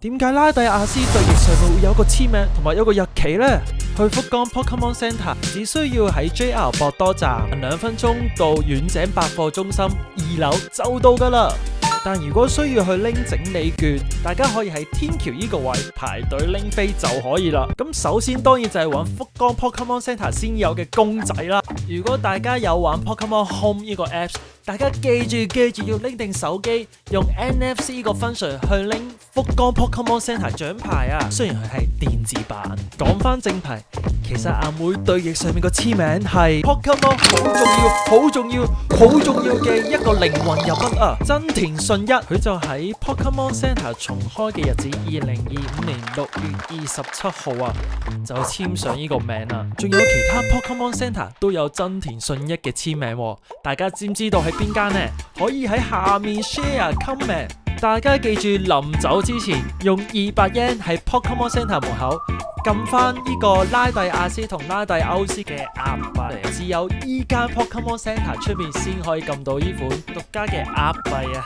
點解拉蒂亞斯對翼上面會有個簽名同埋有個日期呢？去福岡 Pokemon Center 只需要喺 JR 博多站2分鐘到遠井百貨中心2樓就到噶啦。但如果需要去拎整理券，大家可以喺天橋呢個位排隊拎飛就可以啦。咁首先當然就係玩福岡 Pokemon Center 先有嘅公仔啦。如果大家有玩 Pokemon Home 呢個 Apps， 大家記住要拎定手機，用 NFC 呢個 function 去拎福岡 Pokemon Center 獎牌啊。雖然佢係電子版。講翻正題，其實阿妹對翼上面個簽名係 Pokemon 好重要嘅一個靈魂人物啊！真田信一，佢就喺 Pokemon Center 重開嘅日子2025年6月27號啊，就簽上呢個名啦。仲有其他 Pokemon Center 都有真田信一嘅簽名喎，大家知唔知道係邊間呢？可以喺下面 share comment。大家記住臨走之前用200 yen 喺 Pokemon Center 門口撳翻呢個拉蒂亞斯同拉蒂歐斯嘅鴨幣，只有依間 Pokemon Center 出面先可以撳到呢款獨家嘅鴨幣啊！